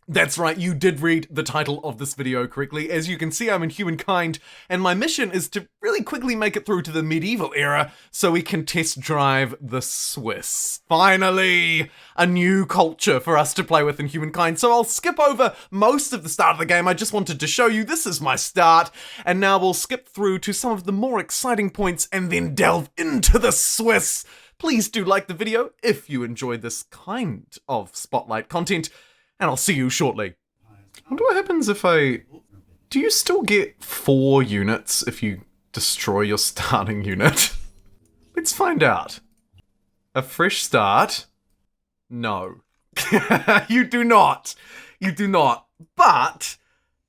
That's right, you did read the title of this video correctly. As you can see, I'm in Humankind, and my mission is to really quickly make it through to the medieval era so we can test drive the Swiss. Finally, a new culture for us to play with in Humankind. So I'll skip over most of the start of the game. I just wanted to show you this is my start, and now we'll skip through to some of the more exciting points and then delve into the Swiss. Please do like the video if you enjoy this kind of spotlight content, and I'll see you shortly. I wonder what happens if I... Do you still get 4 units if you destroy your starting unit? Let's find out. A fresh start? No. You do not. You do not. But,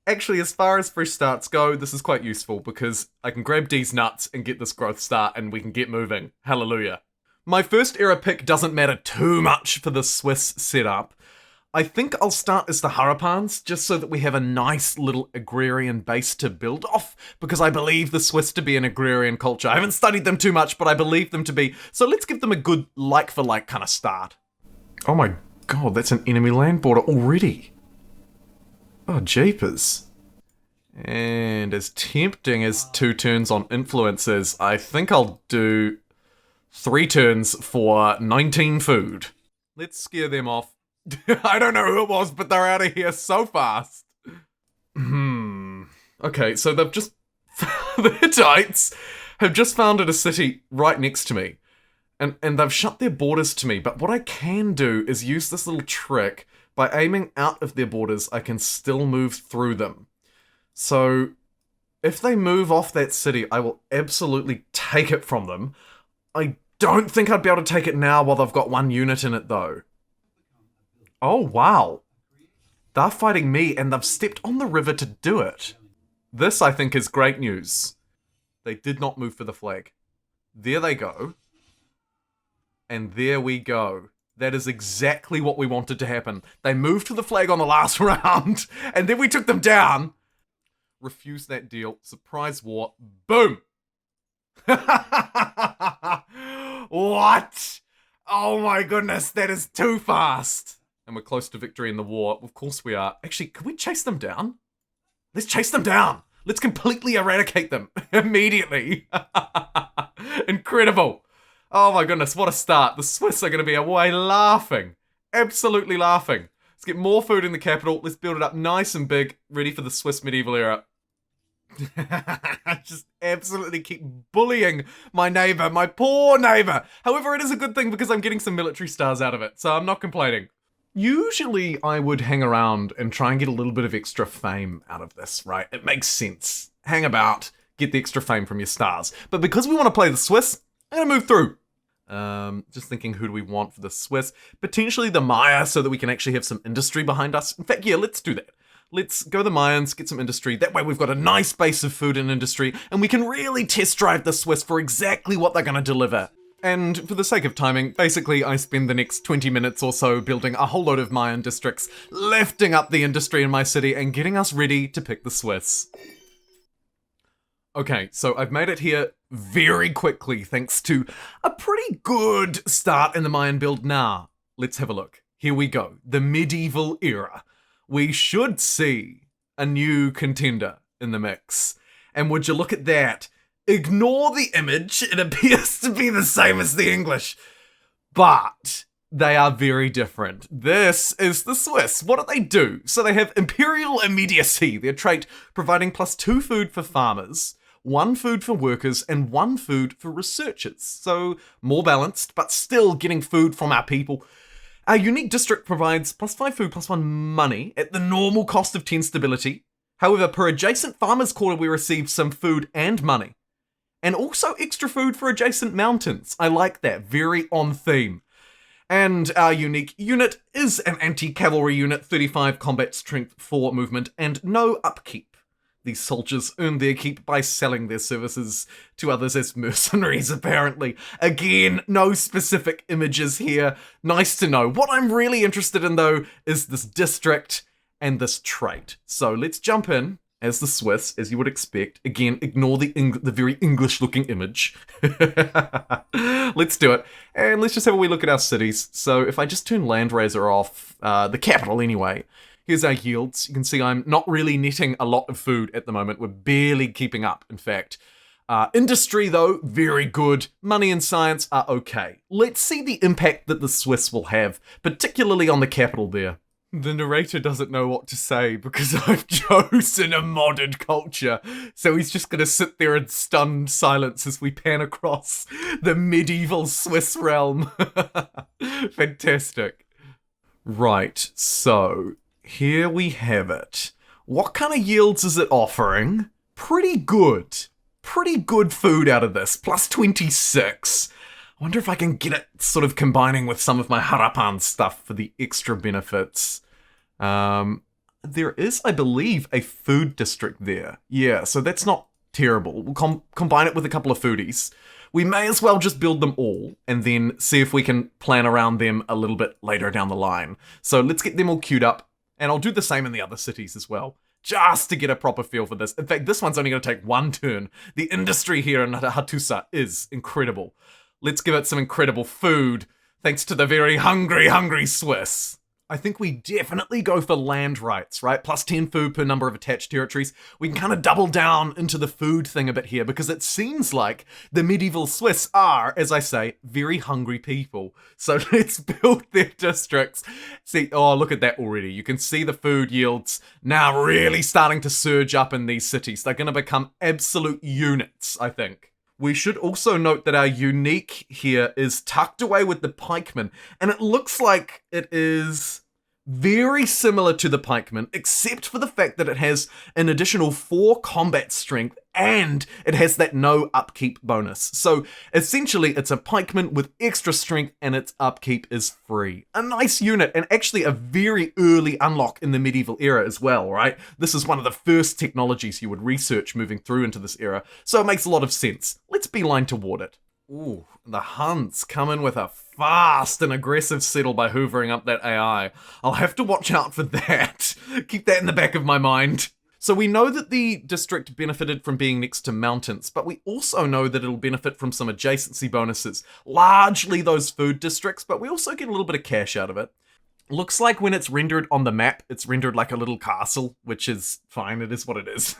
actually, as far as fresh starts go, this is quite useful because I can grab D's nuts and get this growth start and we can get moving. Hallelujah. My first era pick doesn't matter too much for the Swiss setup. I think I'll start as the Harapans, just so that we have a nice little agrarian base to build off, because I believe the Swiss to be an agrarian culture. I haven't studied them too much, but I believe them to be, so let's give them a good like-for-like kind of start. Oh my god, that's an enemy land border already. Oh, jeepers. And as tempting as 2 turns on influences, I think I'll do 3 turns for 19 food. Let's scare them off. I don't know who it was, but they're out of here so fast. Okay, so they've just... the Hittites have just founded a city right next to me. And they've shut their borders to me, but what I can do is use this little trick. By aiming out of their borders, I can still move through them. So, if they move off that city, I will absolutely take it from them. I don't think I'd be able to take it now while they've got 1 unit in it, though. Oh, wow. They're fighting me, and they've stepped on the river to do it. This, I think, is great news. They did not move for the flag. There they go. And there we go. That is exactly what we wanted to happen. They moved to the flag on the last round, and then we took them down. Refused that deal. Surprise war. Boom! What? Oh my goodness, that is too fast. And we're close to victory in the war. Of course we are. Actually, can we chase them down? Let's chase them down. Let's completely eradicate them immediately. Incredible. Oh my goodness, what a start. The Swiss are going to be away laughing. Absolutely laughing. Let's get more food in the capital. Let's build it up nice and big, ready for the Swiss medieval era. Just absolutely keep bullying my neighbor, my poor neighbor. However, it is a good thing because I'm getting some military stars out of it, so I'm not complaining. Usually I would hang around and try and get a little bit of extra fame out of this, right? It makes sense. Hang about, get the extra fame from your stars. But because we want to play the Swiss, I'm gonna move through. Just thinking, who do we want for the Swiss? Potentially the Maya, so that we can actually have some industry behind us. In fact, yeah, let's do that. Let's go the Mayans, get some industry. That way we've got a nice base of food and industry, and we can really test drive the Swiss for exactly what they're gonna deliver. And for the sake of timing, basically I spend the next 20 minutes or so building a whole load of Mayan districts, lifting up the industry in my city, and getting us ready to pick the Swiss. Okay, so I've made it here very quickly thanks to a pretty good start in the Mayan build. Now, let's have a look. Here we go, the medieval era. We should see a new contender in the mix. And would you look at that? Ignore the image, it appears to be the same as the English. But they are very different. This is the Swiss. What do they do? So they have imperial immediacy, their trait providing +2 food for farmers, 1 food for workers, and 1 food for researchers. So more balanced, but still getting food from our people. Our unique district provides +5 food, +1 money at the normal cost of 10 stability. However, per adjacent farmers' quarter, we receive some food and money. And also extra food for adjacent mountains. I like that, very on theme. And our unique unit is an anti-cavalry unit, 35 combat strength, 4 movement, and no upkeep. These soldiers earn their keep by selling their services to others as mercenaries, apparently. Again, no specific images here. Nice to know. What I'm really interested in, though, is this district and this trait. So let's jump in as the Swiss, as you would expect. Again, ignore the very English-looking image. Let's do it. And let's just have a wee look at our cities. So if I just turn Landraiser off, the capital anyway, Here's our yields. You can see I'm not really netting a lot of food at the moment. We're barely keeping up, in fact. Industry, though, very good. Money and science are okay. Let's see the impact that the Swiss will have, particularly on the capital there. The narrator doesn't know what to say because I've chosen a modern culture. So he's just going to sit there in stunned silence as we pan across the medieval Swiss realm. Fantastic. Right, so here we have it. What kind of yields is it offering? Pretty good. Pretty good food out of this. Plus 26. I wonder if I can get it sort of combining with some of my Harapan stuff for the extra benefits. There is, I believe, a food district there. Yeah, so that's not terrible. We'll combine it with a couple of foodies. We may as well just build them all and then see if we can plan around them a little bit later down the line. So let's get them all queued up, and I'll do the same in the other cities as well, just to get a proper feel for this. In fact, this one's only going to take one turn. The industry here in Hattusa is incredible. Let's give it some incredible food, thanks to the very hungry Swiss. I think we definitely go for land rights, right? Plus 10 food per number of attached territories. We can kind of double down into the food thing a bit here because it seems like the medieval Swiss are, as I say, very hungry people. So let's build their districts. See, oh, look at that already. You can see the food yields now really starting to surge up in these cities. They're going to become absolute units, I think. We should also note that our unique here is tucked away with the pikemen, and it looks like it is very similar to the pikemen, except for the fact that it has an additional 4 combat strength, and it has that no upkeep bonus. So essentially it's a pikeman with extra strength, and its upkeep is free. A nice unit, and actually a very early unlock in the medieval era as well, right? This is one of the first technologies you would research moving through into this era, so it makes a lot of sense. Let's beeline toward it. Ooh, the Huns come in with a fast and aggressive settle by hoovering up that AI. I'll have to watch out for that. Keep that in the back of my mind. So we know that the district benefited from being next to mountains, but we also know that it'll benefit from some adjacency bonuses, largely those food districts, but we also get a little bit of cash out of it. Looks like when it's rendered on the map, it's rendered like a little castle, which is fine, it is what it is.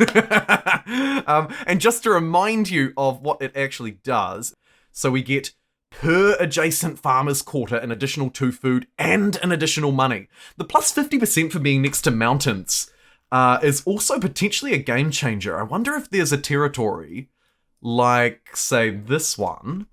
And just to remind you of what it actually does, so we get per adjacent farmer's quarter an additional 2 food and an additional money. The plus 50% for being next to mountains is also potentially a game changer. I wonder if there's a territory like, say, this one.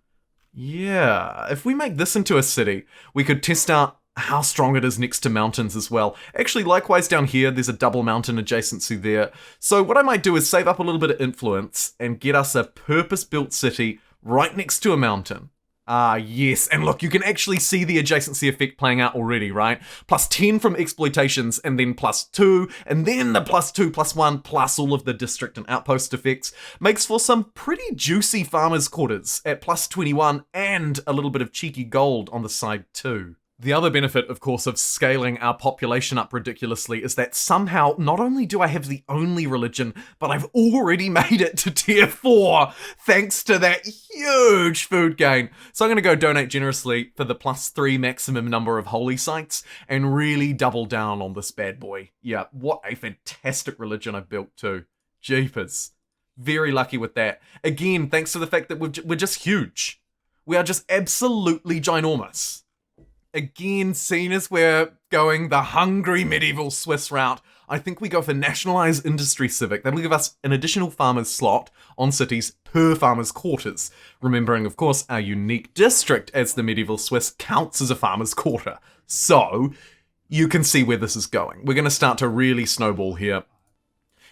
Yeah, if we make this into a city, we could test out how strong it is next to mountains as well. Actually, likewise down here, there's a double mountain adjacency there. So what I might do is save up a little bit of influence and get us a purpose-built city right next to a mountain. Ah, yes, and look, you can actually see the adjacency effect playing out already, right? Plus 10 from exploitations, and then plus 2, and then the plus 2, plus 1, plus all of the district and outpost effects, makes for some pretty juicy farmers' quarters at plus 21, and a little bit of cheeky gold on the side too. The other benefit, of course, of scaling our population up ridiculously is that somehow, not only do I have the only religion, but I've already made it to tier 4, thanks to that huge food gain. So I'm going to go donate generously for the plus 3 maximum number of holy sites, and really double down on this bad boy. Yeah, what a fantastic religion I've built too. Jeepers. Very lucky with that. Again, thanks to the fact that we're just huge. We are just absolutely ginormous. Again, seen as we're going the hungry medieval Swiss route, I think we go for nationalized industry civic. That'll give us an additional farmer's slot on cities per farmer's quarters. Remembering, of course, our unique district as the medieval Swiss counts as a farmer's quarter. So, you can see where this is going. We're going to start to really snowball here.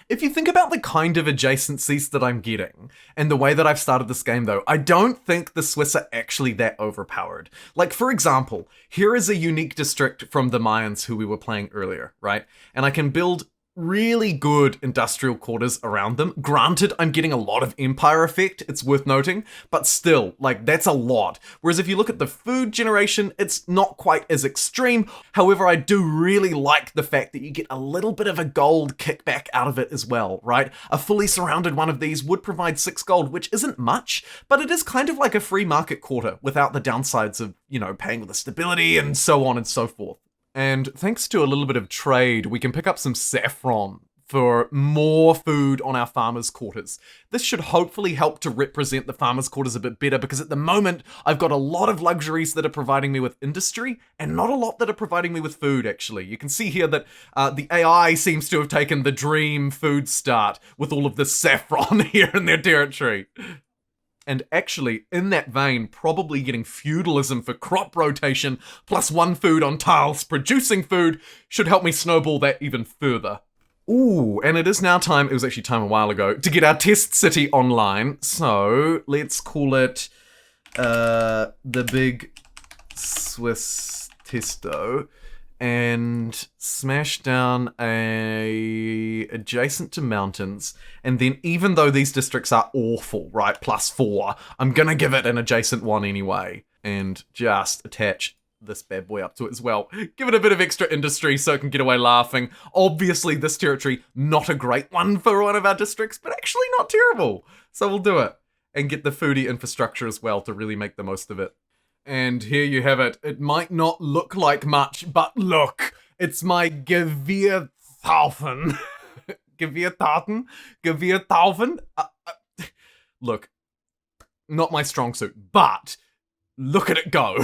If you think about the kind of adjacencies that I'm getting, and the way that I've started this game though, I don't think the Swiss are actually that overpowered. Like, for example, here is a unique district from the Mayans who we were playing earlier, right? And I can build really good industrial quarters around them. Granted, I'm getting a lot of empire effect, it's worth noting, but still, like, that's a lot. Whereas if you look at the food generation, it's not quite as extreme. However, I do really like the fact that you get a little bit of a gold kickback out of it as well, right? A fully surrounded one of these would provide 6 gold, which isn't much, but it is kind of like a free market quarter without the downsides of, you know, paying with the stability and so on and so forth. And thanks to a little bit of trade, we can pick up some saffron for more food on our farmers' quarters. This should hopefully help to represent the farmers' quarters a bit better, because at the moment, I've got a lot of luxuries that are providing me with industry, and not a lot that are providing me with food, actually. You can see here that the AI seems to have taken the dream food start with all of this saffron here in their territory. And actually, in that vein, probably getting feudalism for crop rotation plus 1 food on tiles producing food should help me snowball that even further. Ooh, and it is now time, it was actually time a while ago, to get our test city online. So, let's call it the Big Swiss Testo, and smash down a adjacent to mountains. And then even though these districts are awful, right, +4, I'm gonna give it an adjacent one anyway. And just attach this bad boy up to it as well. Give it a bit of extra industry so it can get away laughing. Obviously, this territory, not a great one for one of our districts, but actually not terrible. So we'll do it. And get the foodie infrastructure as well to really make the most of it. And here you have it. It might not look like much, but look, it's my Gewirrtaufen. Gewirrtaufen? Look, not my strong suit, but look at it go.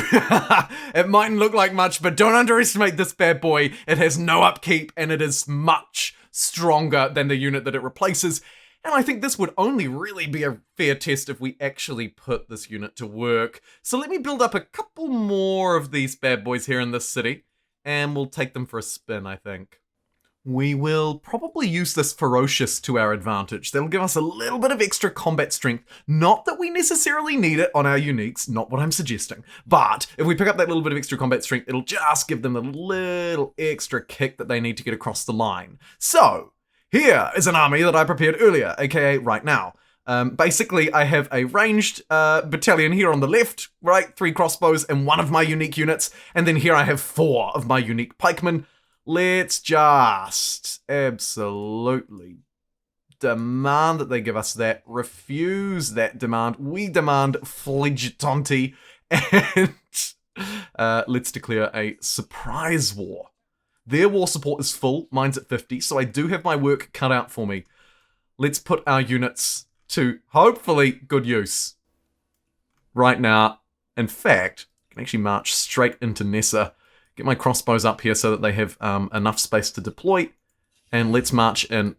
It mightn't look like much, but don't underestimate this bad boy. It has no upkeep, and it is much stronger than the unit that it replaces. And I think this would only really be a fair test if we actually put this unit to work. So let me build up a couple more of these bad boys here in this city, and we'll take them for a spin, I think. We will probably use this ferocious to our advantage. That'll give us a little bit of extra combat strength. Not that we necessarily need it on our uniques, not what I'm suggesting. But if we pick up that little bit of extra combat strength, it'll just give them a little extra kick that they need to get across the line. So, here is an army that I prepared earlier, aka right now. Basically, I have a ranged battalion here on the left, right? 3 crossbows and 1 of my unique units. And then here I have 4 of my unique pikemen. Let's just absolutely demand that they give us that. Refuse that demand. We demand Flegitanti. And let's declare a surprise war. Their war support is full, mine's at 50, so I do have my work cut out for me. Let's put our units to, hopefully, good use. Right now, in fact, I can actually march straight into Nessa, get my crossbows up here so that they have enough space to deploy, and let's march in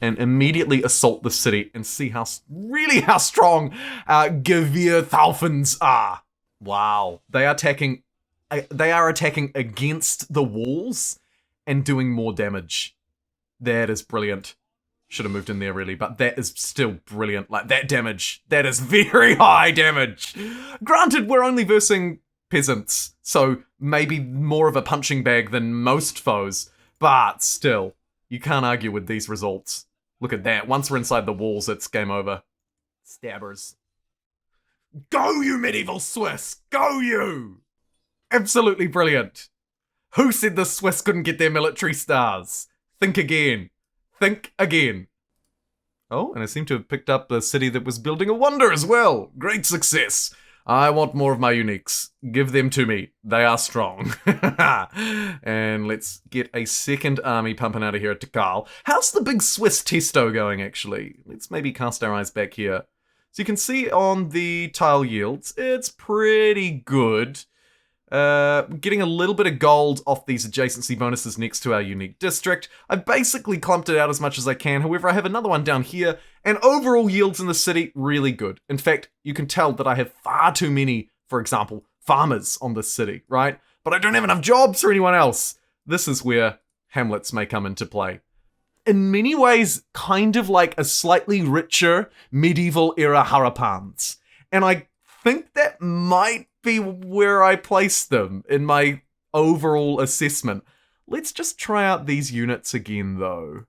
and immediately assault the city and see how strong our Gewirrtaufens are. Wow, they are attacking against the walls and doing more damage. That is brilliant. Should have moved in there really, but that is still brilliant. Like, that damage, that is very high damage. Granted, we're only versing peasants, so maybe more of a punching bag than most foes, but still, you can't argue with these results. Look at that. Once we're inside the walls, it's game over. Stabbers. Go, you medieval Swiss! Go, you! Absolutely brilliant. Who said the Swiss couldn't get their military stars? Think again. Think again. Oh, and I seem to have picked up a city that was building a wonder as well. Great success. I want more of my uniques. Give them to me. They are strong. And let's get a second army pumping out of here at Tikal. How's the big Swiss Testo going, actually? Let's maybe cast our eyes back here. So you can see on the tile yields, it's pretty good. Getting a little bit of gold off these adjacency bonuses next to our unique district. I've basically clumped it out as much as I can. However, I have another one down here, and overall yields in the city, really good. In fact, you can tell that I have far too many, for example, farmers on this city, right? But I don't have enough jobs for anyone else. This is where hamlets may come into play. In many ways, kind of like a slightly richer medieval era Harapans. And I think that might be where I place them in my overall assessment. Let's just try out these units again, though.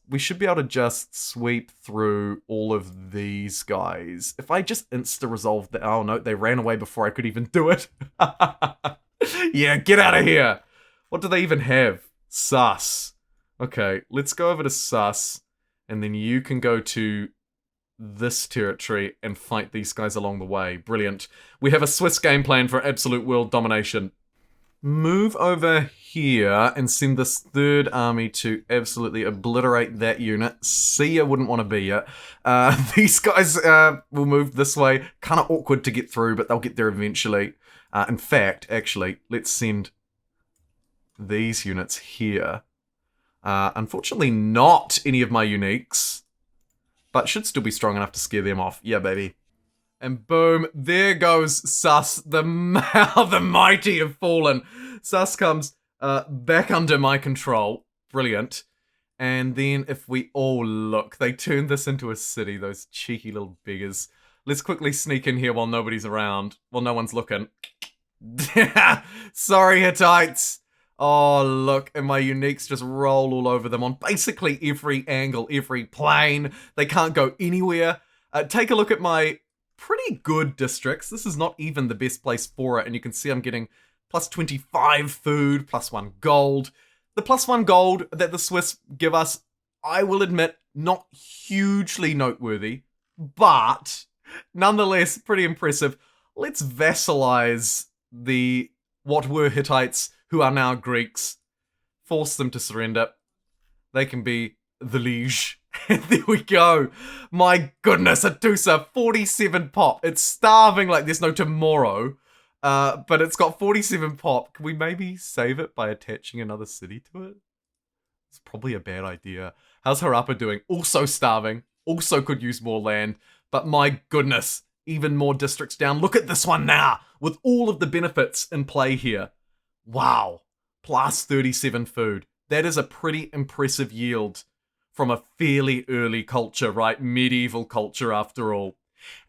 We should be able to just sweep through all of these guys. If I just insta-resolve the... Oh, no, they ran away before I could even do it. Yeah, get out of here. What do they even have? Sus. Okay, let's go over to Sus, and then you can go to this territory and fight these guys along the way. Brilliant. We have a Swiss game plan for absolute world domination. move over here and send this third army to absolutely obliterate that unit. See ya, wouldn't want to be ya. These guys will move this way. Kind of awkward to get through, but they'll get there eventually. In fact, actually, let's send these units here. Unfortunately, not any of my uniques, but should still be strong enough to scare them off. Yeah, baby. And boom, there goes Sus. The mighty have fallen. Sus comes back under my control. Brilliant. And then if we all look, they turned this into a city, those cheeky little beggars. Let's quickly sneak in here while nobody's around. Well, no one's looking. Sorry, Hittites. Oh, look, and my uniques just roll all over them on basically every angle, every plane. They can't go anywhere. Take a look at my pretty good districts. This is not even the best place for it, and you can see I'm getting plus 25 food, plus 1 gold. The plus 1 gold that the Swiss give us, I will admit, not hugely noteworthy, but nonetheless pretty impressive. Let's vassalize the what were Hittites, who are now Greeks. Force them to surrender. They can be the liege. There we go. My goodness, Adusa, 47 pop. It's starving like there's no tomorrow. But it's got 47 pop. Can we maybe save it by attaching another city to it? It's probably a bad idea. How's Harappa doing? Also starving. Also could use more land. But my goodness, even more districts down. Look at this one now, with all of the benefits in play here. Wow. Plus 37 food. That is a pretty impressive yield from a fairly early culture, right? Medieval culture, after all.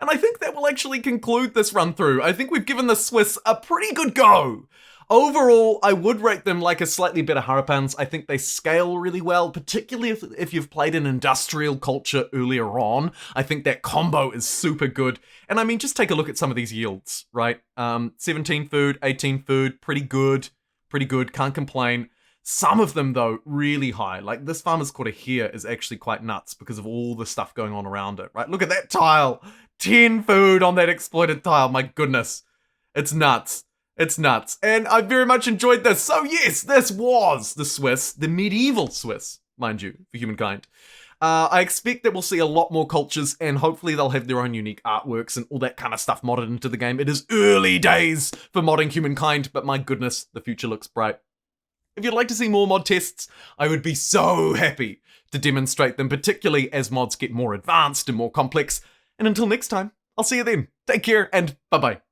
And I think that will actually conclude this run through. I think we've given the Swiss a pretty good go. Overall, I would rate them like a slightly better Harapans. I think they scale really well, particularly if you've played an industrial culture earlier on. I think that combo is super good. And I mean, just take a look at some of these yields, right? 17 food, 18 food, pretty good, can't complain. Some of them, though, really high. Like this farmer's quarter here is actually quite nuts because of all the stuff going on around it, right? Look at that tile. 10 food on that exploited tile. My goodness. It's nuts. It's nuts. And I very much enjoyed this. So yes, this was the Swiss, the medieval Swiss, mind you, for humankind. I expect that we'll see a lot more cultures, and hopefully they'll have their own unique artworks and all that kind of stuff modded into the game. It is early days for modding humankind, but my goodness, the future looks bright. If you'd like to see more mod tests, I would be so happy to demonstrate them, particularly as mods get more advanced and more complex. And until next time, I'll see you then. Take care and bye-bye.